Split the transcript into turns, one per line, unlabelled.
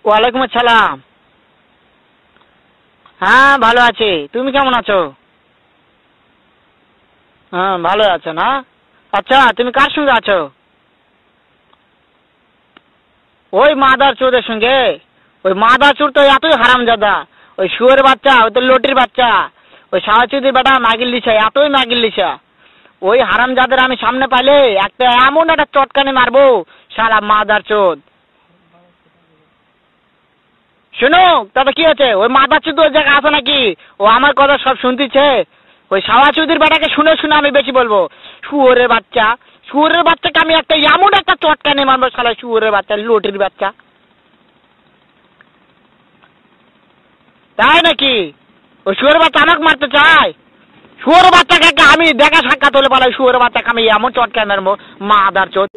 ওয়ালাইকুম আসসালাম। হ্যাঁ ভালো আছি, তুমি কেমন আছো? হ্যাঁ ভালো আছো না? আচ্ছা তুমি কার সঙ্গে আছো? ওই মাদার চোদের সঙ্গে। ওই মাদার চোর তো এতই হারামজাদা। ওই শুয়োরের বাচ্চা, ওই তো লটির বাচ্চা। ওই সাওয়াচুদির বেটা মাগিল দিছে, এতই মাগিল দিছে। ওই হারামজাদের আমি সামনে পাইলে একটা এমন একটা চটকানি মারবো, শালা মাদার চোদ। শুনো, তবে কি হচ্ছে? ওই মাদার চোদ ওই জায়গায় আছে নাকি? ও আমার কথা সব শুনতেছে। ওই সাওয়াচুদির বেটাকে শুনে শুনে আমি বেশি বলবো। শুয়োরের বাচ্চা, শুয়োরের বাচ্চাকে আমি একটা এমন একটা চটকানি মারবো, শালা শুয়োরের বাচ্চা, লটির বাচ্চা। তাই নাকি? ওই শুয়োরের বাচ্চা আমাকে মারতে চায়? শুয়োরের বাচ্চাকে আমি দেখা সাক্ষাৎ হলে বলে শুয়োরের বাচ্চাকে আমি এমন চটকানি মারবো, মাদার চোদ।